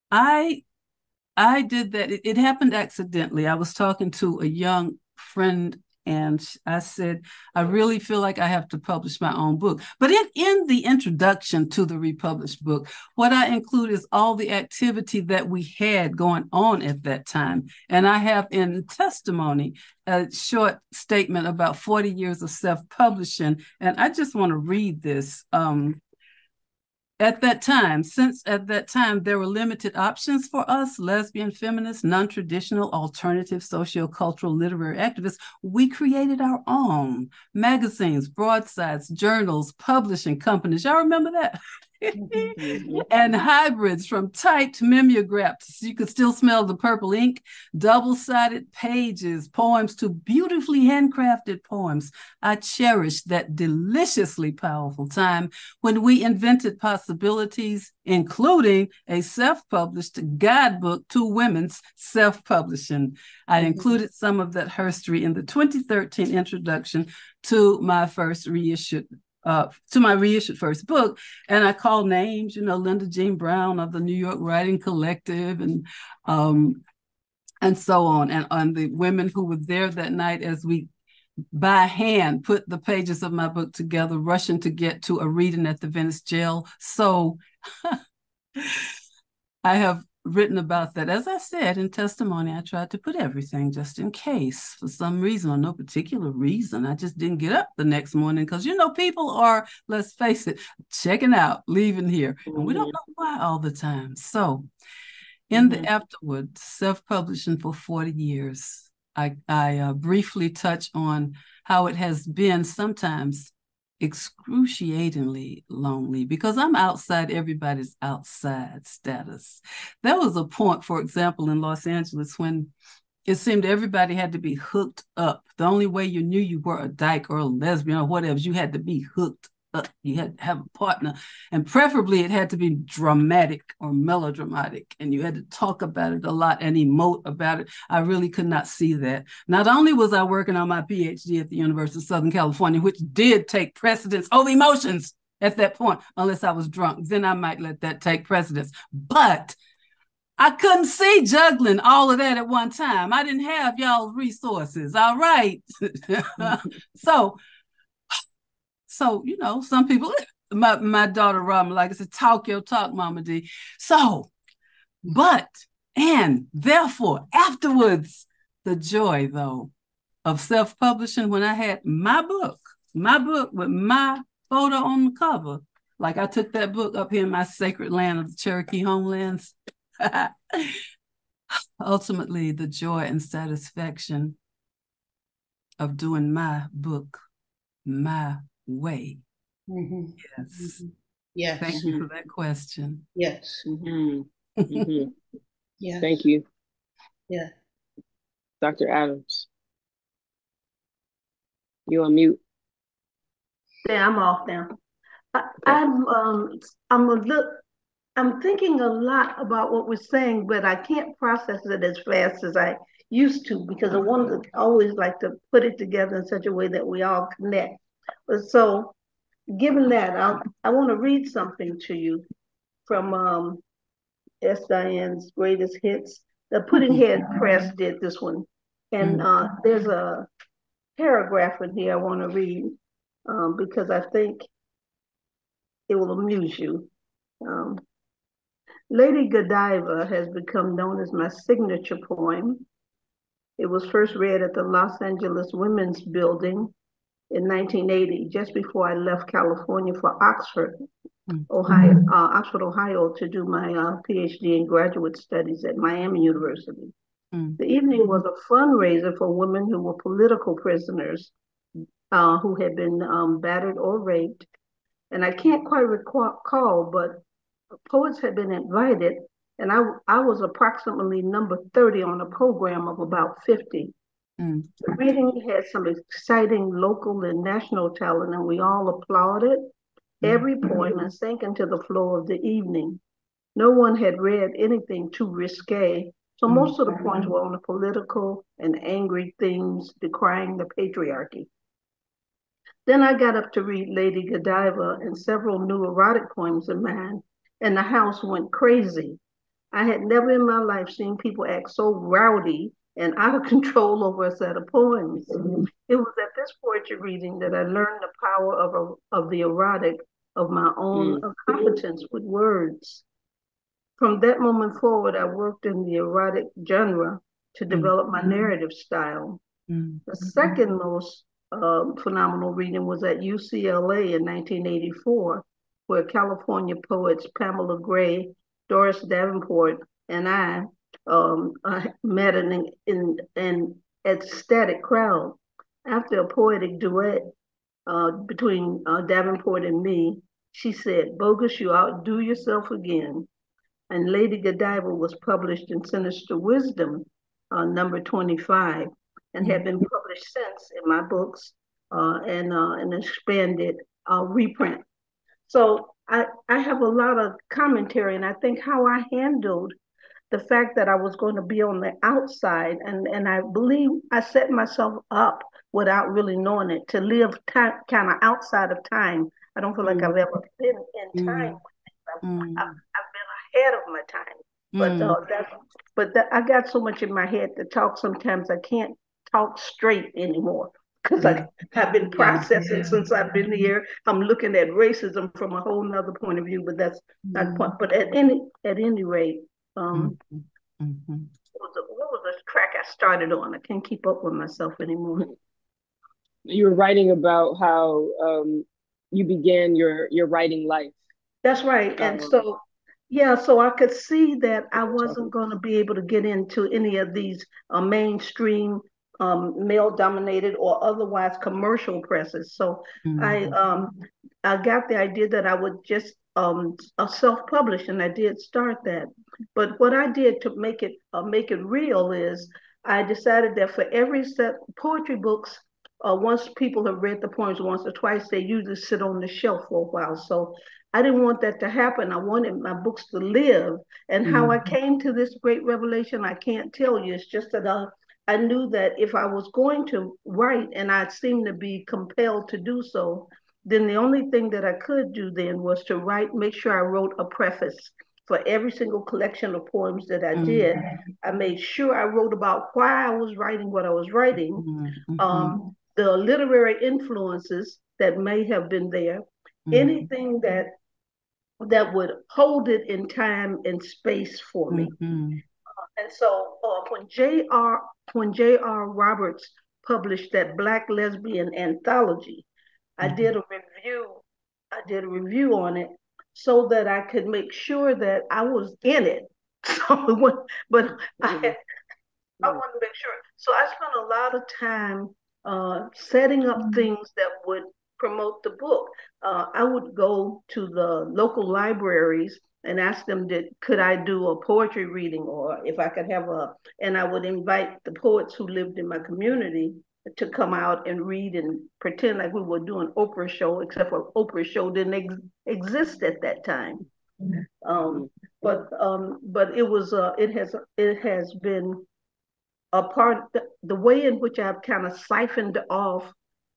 I did that. It happened accidentally. I was talking to a young friend And I said, I really feel like I have to publish my own book. But in the introduction to the republished book, what I include is all the activity that we had going on at that time. And I have in testimony a short statement about 40 years of self-publishing. And I just want to read this. At that time, there were limited options for us, lesbian, feminist, non-traditional, alternative, sociocultural, literary activists. We created our own magazines, broadsides, journals, publishing companies. Y'all remember that? And hybrids, from typed mimeographs, you could still smell the purple ink, double-sided pages, poems to beautifully handcrafted poems. I cherish that deliciously powerful time when we invented possibilities, including a self-published guidebook to women's self-publishing. I included some of that history in the 2013 introduction to my reissued first book. And I call names, Linda Jean Brown of the New York Writing Collective and so on. And on the women who were there that night as we by hand put the pages of my book together, rushing to get to a reading at the Venice jail. So I have written about that. As I said in testimony, I tried to put everything just in case for some reason or no particular reason. I just didn't get up the next morning because, people are, let's face it, checking out, leaving here. And we don't know why all the time. So in the afterward, self-publishing for 40 years, I briefly touch on how it has been sometimes excruciatingly lonely because I'm outside everybody's outside status. There was a point, for example, in Los Angeles when it seemed everybody had to be hooked up. The only way you knew you were a dyke or a lesbian or whatever, you had to be hooked up. You had to have a partner, and preferably it had to be dramatic or melodramatic, and you had to talk about it a lot and emote about it. I really could not see that. Not only was I working on my PhD at the University of Southern California, which did take precedence over emotions at that point, unless I was drunk, then I might let that take precedence. But I couldn't see juggling all of that at one time. I didn't have y'all's resources, all right? So, some people, my daughter Robin, like I said, talk your talk, Mama D. So, and therefore, afterwards, the joy, though, of self-publishing when I had my book with my photo on the cover. Like I took that book up here in my sacred land of the Cherokee homelands. Ultimately, the joy and satisfaction of doing my book my way. Yes. Yes. Thank you for that question. Yes. Yes. Thank you. Yeah. Dr. Adams, you on mute. Yeah, I'm off now. I'm thinking a lot about what we're saying, but I can't process it as fast as I used to because I wanted to always like to put it together in such a way that we all connect. So given that, I want to read something to you from S. Diane's Greatest Hits. The Pudding Head Press did this one. And there's a paragraph in here I want to read because I think it will amuse you. Lady Godiva has become known as my signature poem. It was first read at the Los Angeles Women's Building in 1980, just before I left California for Oxford, Ohio, to do my PhD in graduate studies at Miami University. The evening was a fundraiser for women who were political prisoners who had been battered or raped. And I can't quite recall, but poets had been invited, and I was approximately number 30 on a program of about 50. The reading had some exciting local and national talent, and we all applauded every poem and sank into the flow of the evening. No one had read anything too risque, so most of the poems were on the political and angry themes decrying the patriarchy. Then I got up to read Lady Godiva and several new erotic poems of mine, and the house went crazy. I had never in my life seen people act so rowdy and out of control over a set of poems. It was at this poetry reading that I learned the power of the erotic, of my own competence with words. From that moment forward, I worked in the erotic genre to develop my narrative style. The second most phenomenal reading was at UCLA in 1984, where California poets Pamela Gray, Doris Davenport, and I met in an ecstatic crowd. After a poetic duet between Davenport and me, she said, "Bogus, you outdo yourself again." And Lady Godiva was published in Sinister Wisdom, number 25, and have been published since in my books and an expanded reprint. So I have a lot of commentary, and I think how I handled the fact that I was going to be on the outside, and I believe I set myself up without really knowing it to live kind of outside of time. I don't feel like I've ever been in time. I've been ahead of my time, but I got so much in my head to talk. Sometimes I can't talk straight anymore because I've been processing since I've been here. I'm looking at racism from a whole nother point of view, but that's not the point. But at any rate, what was the track I started on? I can't keep up with myself anymore. You were writing about how you began your writing life. That's right. And so, yeah, so I could see that I wasn't going to be able to get into any of these mainstream male-dominated or otherwise commercial presses. So I got the idea that I would just self-publish, and I did start that. But what I did to make it real is I decided that for every set poetry books, once people have read the poems once or twice, they usually sit on the shelf for a while. So I didn't want that to happen. I wanted my books to live. And how I came to this great revelation, I can't tell you. It's just that I knew that if I was going to write, and I seemed to be compelled to do so, then the only thing that I could do then was to make sure I wrote a preface for every single collection of poems that I did. I made sure I wrote about why I was writing what I was writing, the literary influences that may have been there, anything that would hold it in time and space for me. And so when J.R. Roberts published that Black Lesbian anthology, I did a review on it so that I could make sure that I was in it. So, but I wanted to make sure. So I spent a lot of time setting up things that would promote the book. I would go to the local libraries and ask them, could I do a poetry reading, or if I could have and I would invite the poets who lived in my community to come out and read and pretend like we were doing Oprah show, except for Oprah show didn't exist at that time. But it has been a part, the way in which I've kind of siphoned off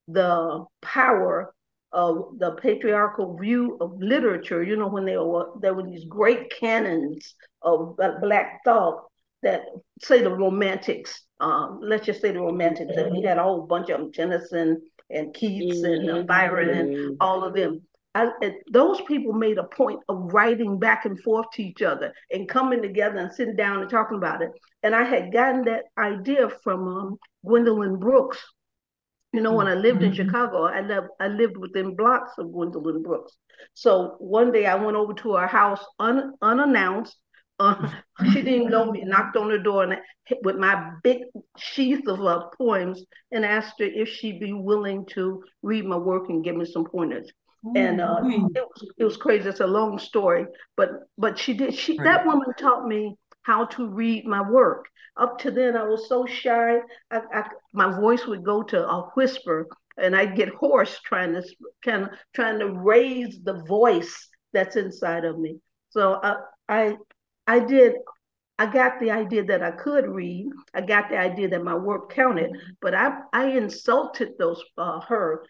the power of the patriarchal view of literature. You know, when there were these great canons of Black thought that, say, the Romantics, let's just say the Romantics, that we had a whole bunch of them, Tennyson and Keats and Byron and all of them. Those people made a point of writing back and forth to each other and coming together and sitting down and talking about it. And I had gotten that idea from Gwendolyn Brooks. You know, when I lived in Chicago, I lived within blocks of Gwendolyn Brooks. So one day I went over to her house unannounced. She didn't know me, knocked on the door and with my big sheath of poems and asked her if she'd be willing to read my work and give me some pointers. And it was crazy. It's a long story, but she did. That woman taught me how to read my work. Up to then, I was so shy. My voice would go to a whisper, and I'd get hoarse trying to raise the voice that's inside of me. So I got the idea that I could read. I got the idea that my work counted, but I insulted her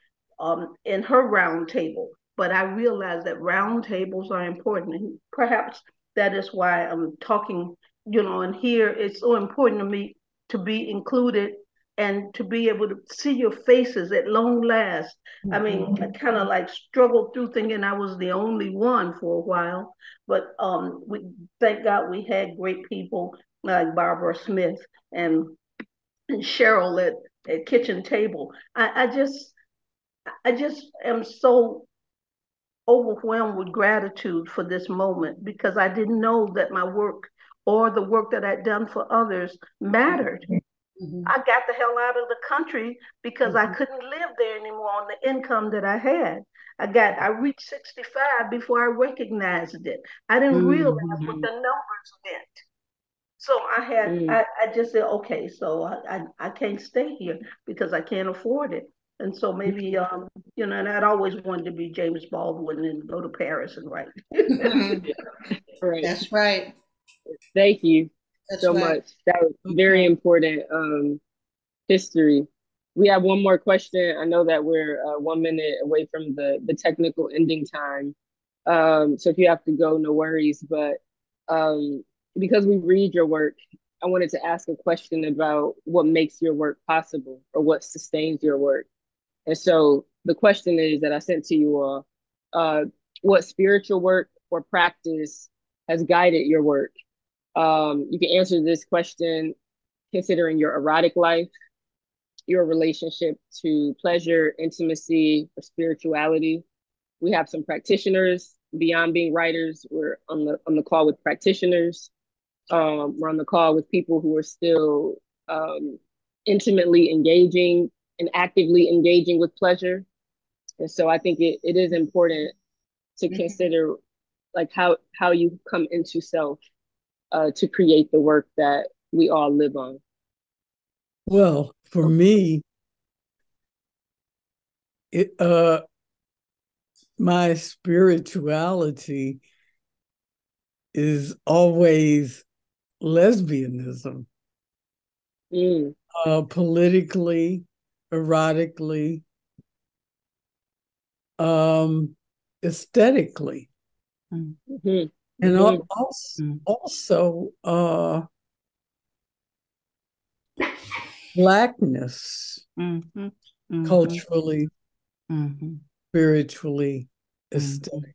in her round table. But I realized that round tables are important, and perhaps that is why I'm talking, and here it's so important to me to be included and to be able to see your faces at long last. I mean, I kind of like struggled through thinking I was the only one for a while, but we thank God we had great people like Barbara Smith and Cheryl at kitchen table. I just am so overwhelmed with gratitude for this moment because I didn't know that my work or the work that I'd done for others mattered. I got the hell out of the country because I couldn't live there anymore on the income that I had. I reached 65 before I recognized it. I didn't realize what the numbers meant. So I just said, okay, so I can't stay here because I can't afford it. And so maybe, and I'd always wanted to be James Baldwin and go to Paris and write. Right. That's right. Thank you so right. much. That was very important history. We have one more question. I know that we're 1 minute away from the technical ending time. So if you have to go, no worries. But because we read your work, I wanted to ask a question about what makes your work possible or what sustains your work. And so the question is that I sent to you all, what spiritual work or practice has guided your work? You can answer this question considering your erotic life, your relationship to pleasure, intimacy, or spirituality. We have some practitioners beyond being writers. We're on the call with practitioners. We're on the call with people who are still intimately engaging and actively engaging with pleasure. And so I think it is important to consider like how you come into self to create the work that we all live on. Well, for me, my spirituality is always lesbianism, politically, erotically, aesthetically, and also Blackness, culturally, spiritually, aesthetically.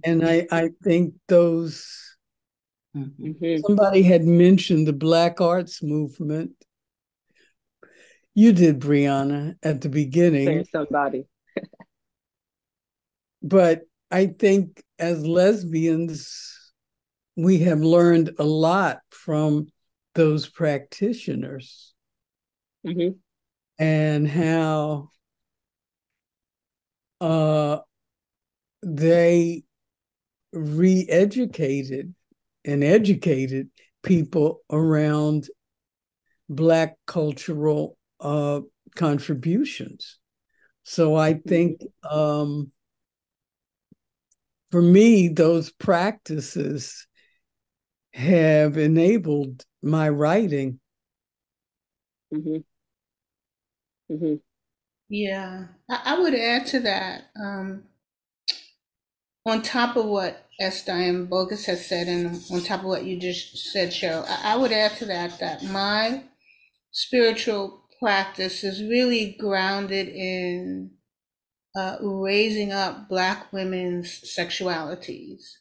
And I think those, somebody had mentioned the Black Arts Movement. You did, Briona, at the beginning. Somebody. But I think as lesbians, we have learned a lot from those practitioners and how they re-educated and educated people around Black cultural contributions. So I think for me, those practices have enabled my writing. Yeah, I would add to that. On top of what S. Diane Bogus has said, and on top of what you just said, Cheryl, I would add to that my spiritual practice is really grounded in raising up Black women's sexualities.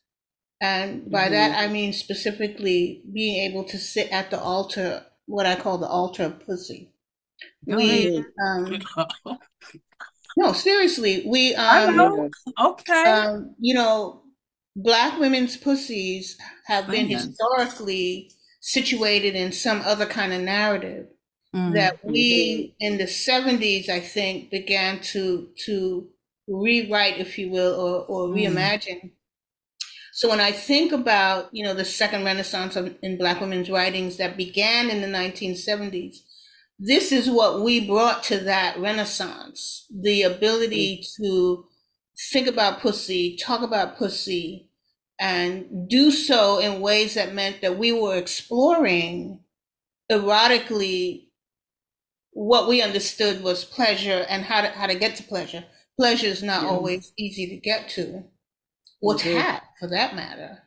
And by that, I mean specifically being able to sit at the altar, what I call the altar of pussy. No, seriously, Black women's pussies have been historically situated in some other kind of narrative that we in the 70s, I think, began to rewrite, if you will, or reimagine. So when I think about, the second renaissance in Black women's writings that began in the 1970s, this is what we brought to that renaissance, the ability to think about pussy, talk about pussy, and do so in ways that meant that we were exploring erotically what we understood was pleasure and how to get to pleasure. Pleasure is not always easy to get to, or to have, for that matter,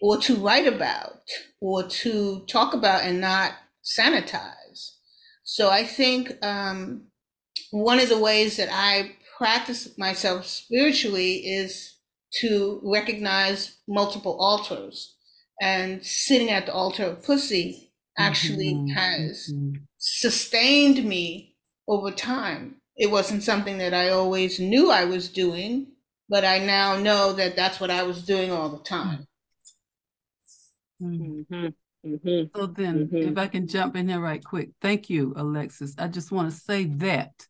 or to write about, or to talk about and not sanitized. So I think one of the ways that I practice myself spiritually is to recognize multiple altars. And sitting at the altar of pussy actually has sustained me over time. It wasn't something that I always knew I was doing, but I now know that that's what I was doing all the time. So then, if I can jump in here right quick. Thank you, Alexis. I just want to say that,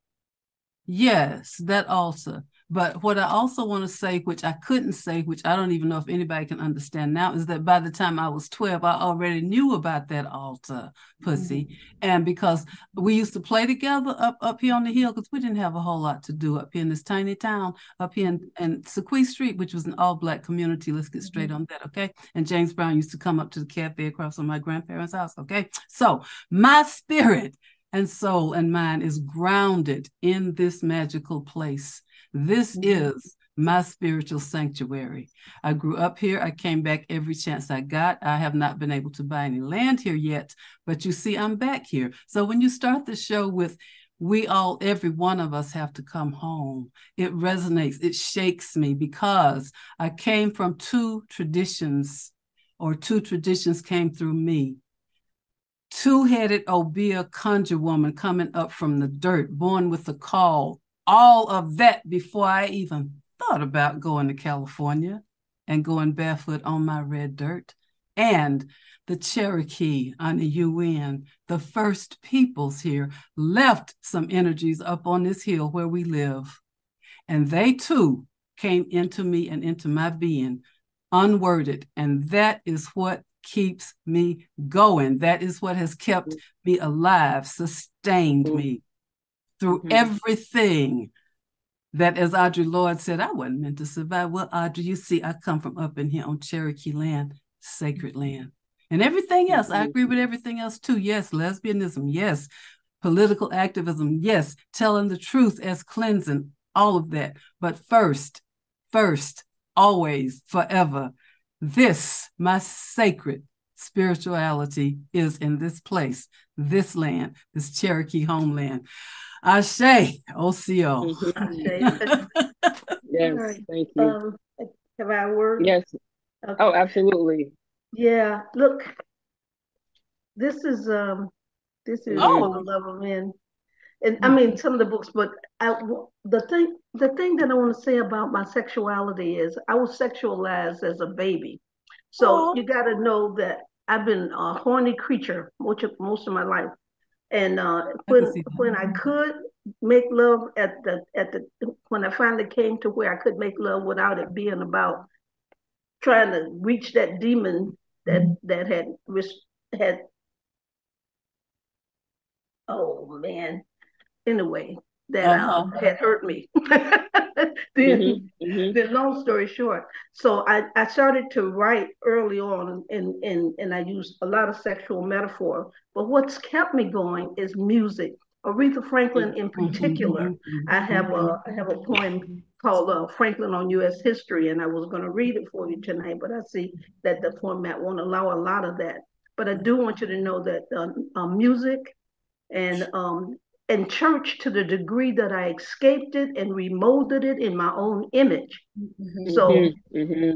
yes, that altar. But what I also want to say, which I couldn't say, which I don't even know if anybody can understand now, is that by the time I was 12, I already knew about that altar, pussy. And because we used to play together up here on the hill, because we didn't have a whole lot to do up here in this tiny town, up here in Sequoia Street, which was an all-Black community. Let's get straight on that, okay? And James Brown used to come up to the cafe across from my grandparents' house, okay? So my spirit and soul and mind is grounded in this magical place. This is my spiritual sanctuary. I grew up here. I came back every chance I got. I have not been able to buy any land here yet, but you see, I'm back here. So when you start the show with, every one of us have to come home, it resonates, it shakes me, because I came from two traditions came through me. Two-headed Obeah conjure woman coming up from the dirt, born with the call. All of that before I even thought about going to California and going barefoot on my red dirt. And the Cherokee on the UN, the first peoples here, left some energies up on this hill where we live. And they too came into me and into my being, unworded. And that is what keeps me going. That is what has kept me alive, sustained me through everything that, as Audre Lorde said, I wasn't meant to survive. Well, Audre, you see, I come from up in here on Cherokee land, sacred land. And everything else, I agree with everything else too. Yes, lesbianism, yes, political activism, yes, telling the truth as cleansing, all of that. But first, always, forever, this, my sacred spirituality, is in this place, this land, this Cherokee homeland. Ashe, Osio. Yes, right. thank you. Have I a word? Yes. Okay. Oh, absolutely. Yeah. Look, this is the love of men, and I mean some of the books, but the thing that I want to say about my sexuality is I was sexualized as a baby, so you got to know that I've been a horny creature most of my life. And when I could make love when I finally came to where I could make love without it being about trying to reach that demon that had oh man, anyway, that had hurt me. Then long story short, so I started to write early on, and I used a lot of sexual metaphor. But what's kept me going is music. Aretha Franklin, in particular, I have a poem called Franklin on U.S. History, and I was going to read it for you tonight, but I see that the format won't allow a lot of that. But I do want you to know that music and church, to the degree that I escaped it and remolded it in my own image. So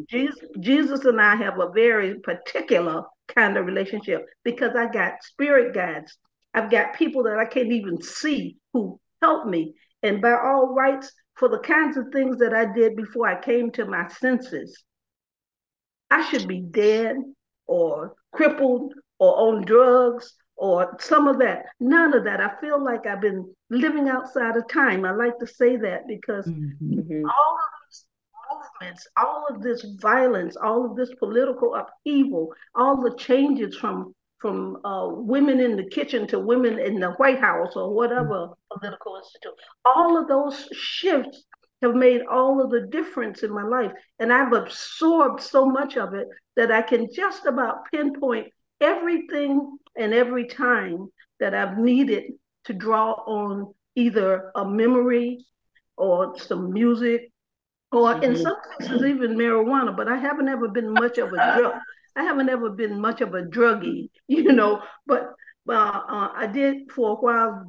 Jesus and I have a very particular kind of relationship, because I got spirit guides. I've got people that I can't even see who help me. And by all rights, for the kinds of things that I did before I came to my senses, I should be dead or crippled or on drugs or some of that. None of that. I feel like I've been living outside of time. I like to say that because all of these movements, all of this violence, all of this political upheaval, all the changes from women in the kitchen to women in the White House or whatever political institute, all of those shifts have made all of the difference in my life. And I've absorbed so much of it that I can just about pinpoint everything and every time that I've needed to draw on either a memory or some music, or in some cases even marijuana. But I haven't ever been much of a druggie, but Well, I did for a while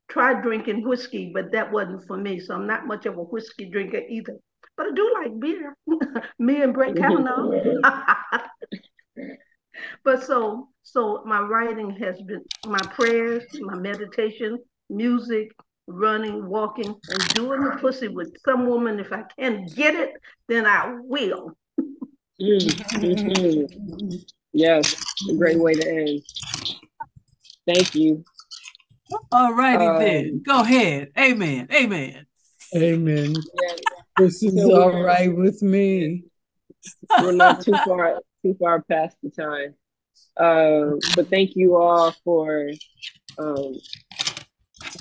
try drinking whiskey, but that wasn't for me. So I'm not much of a whiskey drinker either. But I do like beer. Me and Brett Kavanaugh. But so my writing has been my prayers, my meditation, music, running, walking, and doing the pussy with some woman. If I can get it, then I will. Yes, a great way to end. Thank you. All righty then. Go ahead. Amen. Amen. Amen. Yeah. This is all right with me. We're not too far past the time. But thank you all for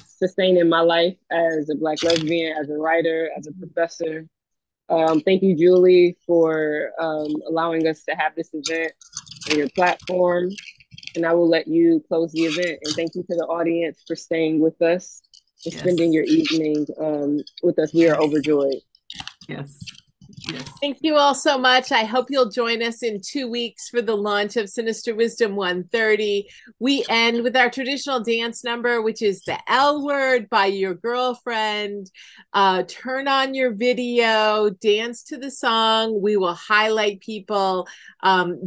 sustaining my life as a Black lesbian, as a writer, as a professor. Thank you, Julie, for allowing us to have this event on your platform. And I will let you close the event. And thank you to the audience for staying with us and spending your evening with us. We are overjoyed. Yes. Yes. Thank you all so much. I hope you'll join us in 2 weeks for the launch of Sinister Wisdom 130. We end with our traditional dance number, which is the L word by your girlfriend. Turn on your video, dance to the song. We will highlight people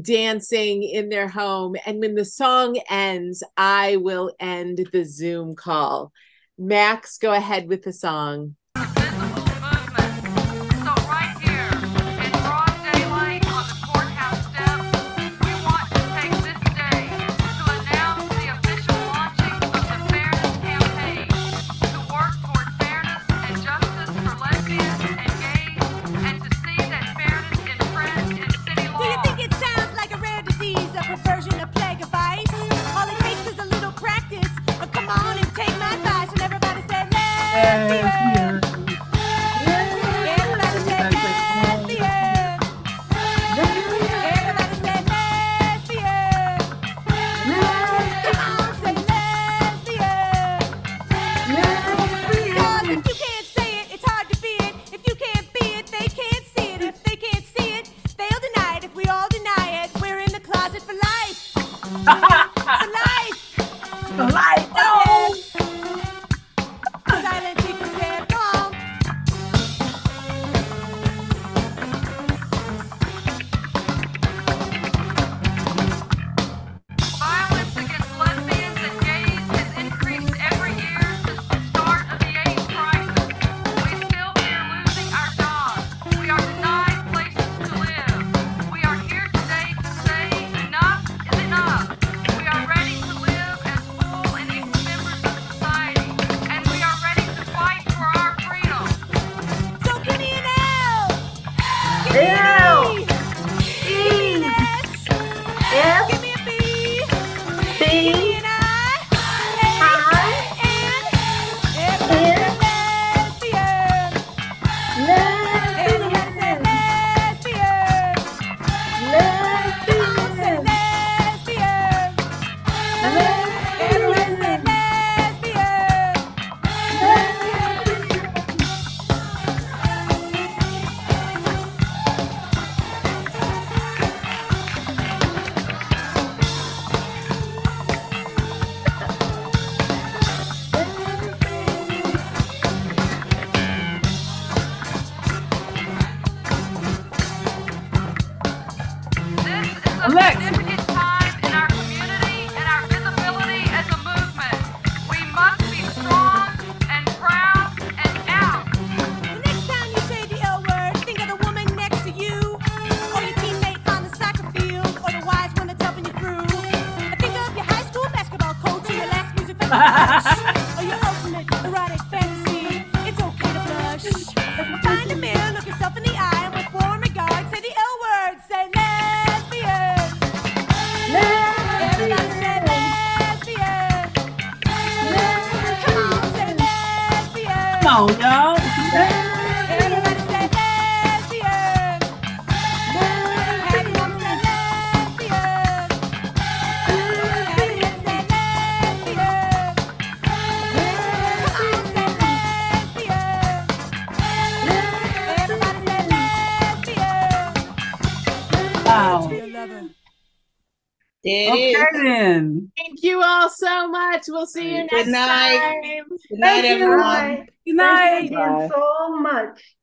dancing in their home. And when the song ends, I will end the Zoom call. Max, go ahead with the song. There it Okay, is. then. Thank you all so much. We'll see you Good next night. time. Good night, Thank you. everyone. Good Thank night. you again Bye. so much.